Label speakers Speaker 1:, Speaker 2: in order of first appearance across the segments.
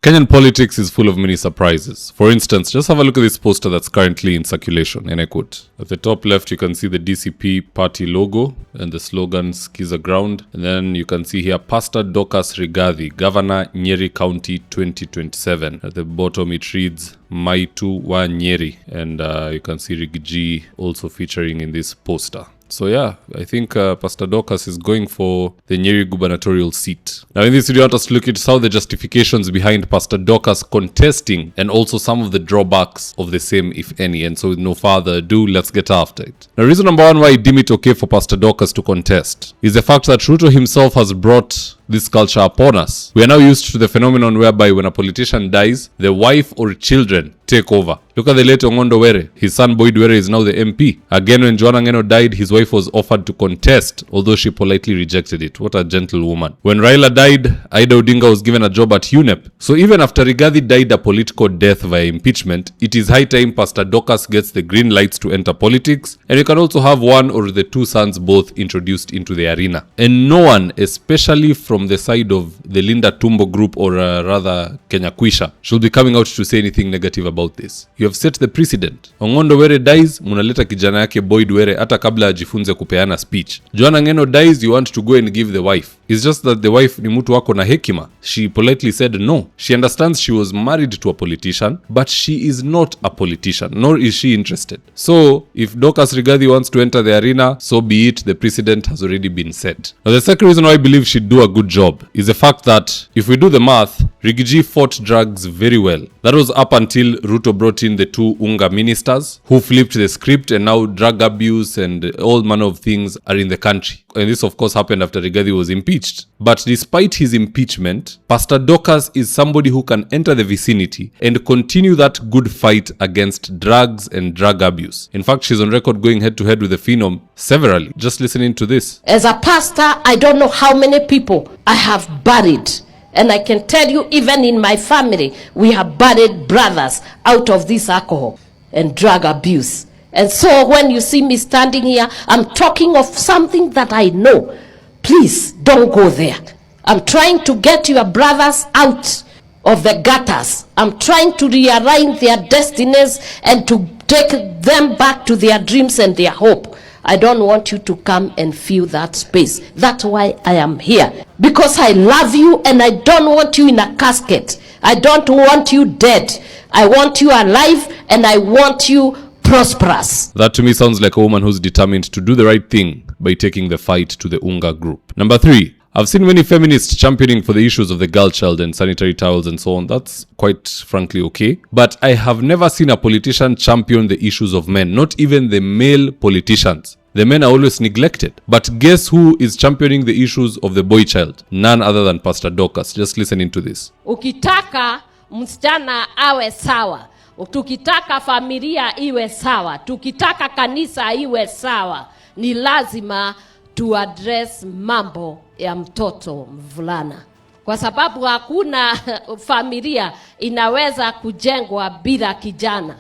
Speaker 1: Kenyan politics is full of many surprises. For instance, just have a look at this poster that's currently in circulation, and I quote. At the top left, you can see the DCP party logo and the slogan Skiza Ground. And then you can see here, Pastor Dorcas Rigathi, Governor, Nyeri County 2027. At the bottom, it reads, Maitu wa Nyeri. And you can see Rigathi also featuring in this poster. So yeah, I think Pastor Dorcas is going for the Nyeri gubernatorial seat. Now in this video, I want us to look at some of the justifications behind Pastor Dorcas contesting and also some of the drawbacks of the same, if any. And so with no further ado, let's get after it. Now reason number one why I deem it okay for Pastor Dorcas to contest is the fact that Ruto himself has brought this culture upon us. We are now used to the phenomenon whereby when a politician dies, the wife or children take over. Look at the late Ongondo Were. His son Boyd Were is now the MP. Again, when Joanna Ngeno died, his wife was offered to contest, although she politely rejected it. What a gentle woman. When Raila died, Ida Odinga was given a job at UNEP. So even after Rigathi died a political death via impeachment, it is high time Pastor Dorcas gets the green lights to enter politics, and you can also have one or the two sons both introduced into the arena. And no one, especially from the side of the Linda Tumbo group or rather Kenya Kwisha, should be coming out to say anything negative about this. You have set the precedent. Ongondo Were dies, munaleta kijana yake Boyd Were hata kabla ajifunze kupeana speech. Joanna Ngeno dies, you want to go and give the wife. It's just that the wife ni mtu wako na hekima. She politely said no. She understands she was married to a politician, but she is not a politician, nor is she interested. So, if Dorcas Rigathi wants to enter the arena, so be it, the precedent has already been set. Now, the second reason why I believe she'd do a good job is the fact that, if we do the math, Rigathi fought drugs very well. That was up until Ruto brought in the two Unga ministers who flipped the script, and now drug abuse and all manner of things are in the country. And this of course happened after Rigathi was impeached. But despite his impeachment, Pastor Dorcas is somebody who can enter the vicinity and continue that good fight against drugs and drug abuse. In fact, she's on record going head to head with the phenom severally. Just listening to this.
Speaker 2: As a pastor, I don't know how many people I have buried. And I can tell you, even in my family, we have buried brothers out of this alcohol and drug abuse. And so when you see me standing here, I'm talking of something that I know. Please don't go there. I'm trying to get your brothers out of the gutters. I'm trying to realign their destinies and to take them back to their dreams and their hope. I don't want you to come and fill that space. That's why I am here. Because I love you and I don't want you in a casket. I don't want you dead. I want you alive and I want you prosperous.
Speaker 1: That to me sounds like a woman who's determined to do the right thing by taking the fight to the Unga group. Number 3. I've seen many feminists championing for the issues of the girl child and sanitary towels and so on. That's quite frankly okay. But I have never seen a politician champion the issues of men, not even the male politicians. The men are always neglected. But guess who is championing the issues of the boy child? None other than Pastor Dorcas. Just listen into this.
Speaker 2: Ukitaka msichana awe sawa. Tukitaka familia iwe sawa. Tukitaka kanisa iwe sawa. Ni lazima to address mambo ya mtoto mvulana. Kwa sababu hakuna familia inaweza kujengwa bila kijana.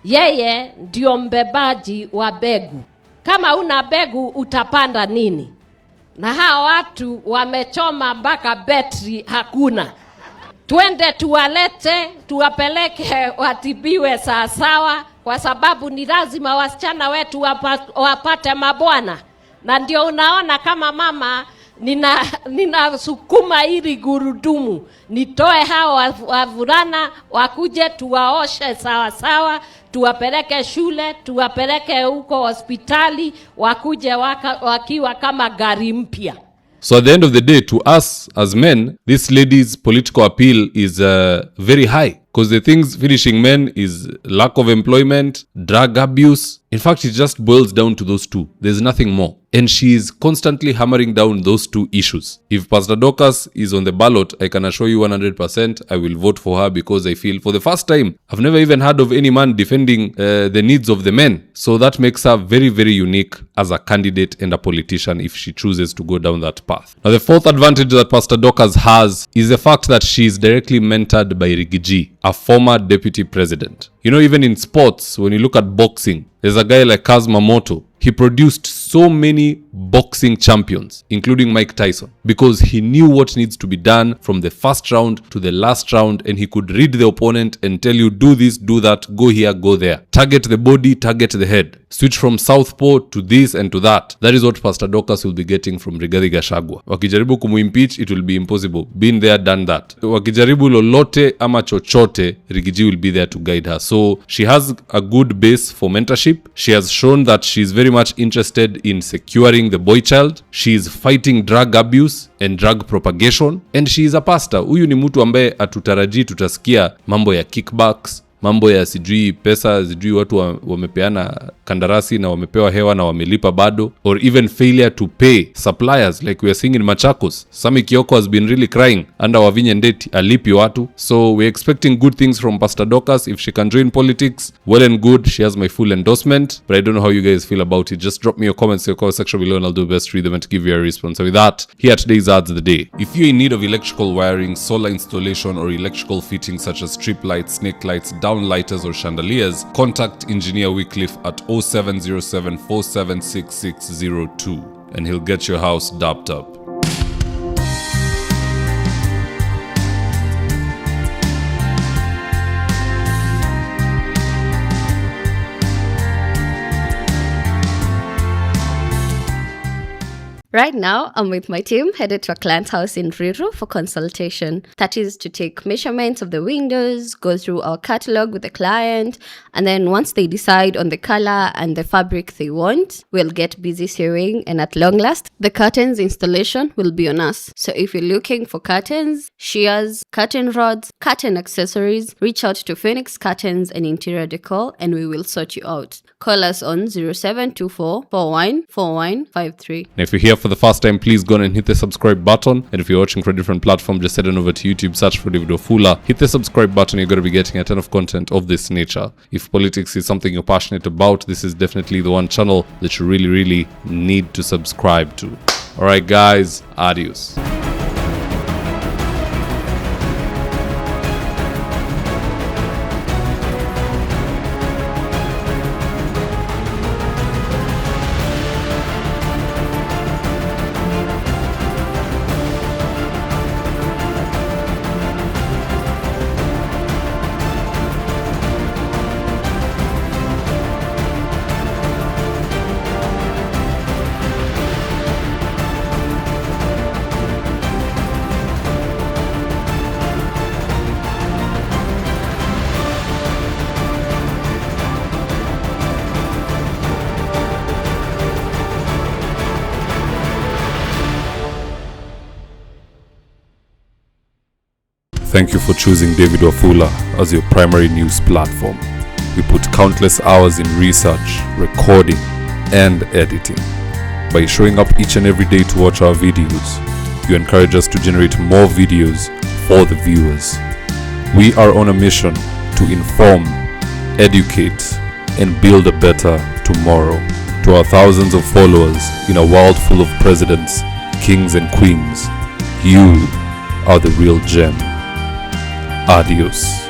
Speaker 2: Yeye ndio mbebaji wa begu. Kama una begu utapanda nini? Na hao watu wamechoma mpaka betri hakuna. Twende tuwalete, tuwapeleke watibiwe sawasawa, kwa sababu ni lazima wasichana wetu wapate mabwana. Na ndio unaona kama mama ninasukuma ili gurudumu. Nitoe hao wavulana wakuje tuwaoshe sawasawa, tuwapeleke shule, tuwapeleke huko hospitali, wakuje wakiwa kama gari mpya.
Speaker 1: So at the end of the day, to us as men, this lady's political appeal is very high. Because the things finishing men is lack of employment, drug abuse. In fact, it just boils down to those two. There's nothing more. And she is constantly hammering down those two issues. If Pastor Dorcas is on the ballot, I can assure you 100% I will vote for her, because I feel for the first time, I've never even heard of any man defending the needs of the men. So that makes her very, very unique as a candidate and a politician if she chooses to go down that path. Now, the fourth advantage that Pastor Dorcas has is the fact that she is directly mentored by Rigathi, a former deputy president. You know, even in sports, when you look at boxing, there's a guy like Kazma Moto. He produced so many boxing champions, including Mike Tyson, because he knew what needs to be done from the first round to the last round, and he could read the opponent and tell you, do this, do that, go here, go there. Target the body, target the head. Switch from southpaw to this and to that. That is what Pastor Dorcas will be getting from Rigathi Gachagua. Wakijaribu kumuimpeach, it will be impossible. Been there, done that. Wakijaribu lolote ama chochote, Rigiji will be there to guide her. So she has a good base for mentorship. She has shown that she is very much interested in securing the boy child. She is fighting drug abuse and drug propagation, and she is a pastor. Huyu ni mtu ambaye atutarajii tutasikia mambo ya kickbacks, mambo ya sijui pesa, sijui watu wamepeana kandarasi na wamepewa hewa na wamelipa bado, or even failure to pay suppliers like we are seeing in Machakos. Sami Kioko has been really crying under Wavinya Ndeti alipi watu. So we're expecting good things from Pastor Dorcas. If she can join politics, well and good. She has my full endorsement, but I don't know how you guys feel about it. Just drop me your comments in the comment section below and I'll do my best to read them and to give you a response. So with that, here are today's ads of the day. If you're in need of electrical wiring, solar installation, or electrical fittings such as strip lights, snake lights, downlighters, or chandeliers, contact Engineer Wycliffe at 0707 476602 and he'll get your house dapped up.
Speaker 3: Right now, I'm with my team headed to a client's house in Ruiru for consultation. That is to take measurements of the windows, go through our catalog with the client, and then once they decide on the color and the fabric they want, we'll get busy sewing, and at long last, the curtains installation will be on us. So if you're looking for curtains, shears, curtain rods, curtain accessories, reach out to Phoenix Curtains and Interior Decor and we will sort you out. Call us on 0724 414153.
Speaker 1: And if you're here for the first time, please go on and hit the subscribe button. And if you're watching for a different platform, just head on over to YouTube, search for David Wafula. Hit the subscribe button. You're going to be getting a ton of content of this nature. If politics is something you're passionate about, this is definitely the one channel that you really need to subscribe to. Alright guys, adios. Thank you for choosing David Wafula as your primary news platform. We put countless hours in research, recording, and editing. By showing up each and every day to watch our videos, you encourage us to generate more videos for the viewers. We are on a mission to inform, educate, and build a better tomorrow. To our thousands of followers in a world full of presidents, kings, and queens, you are the real gem. Adios.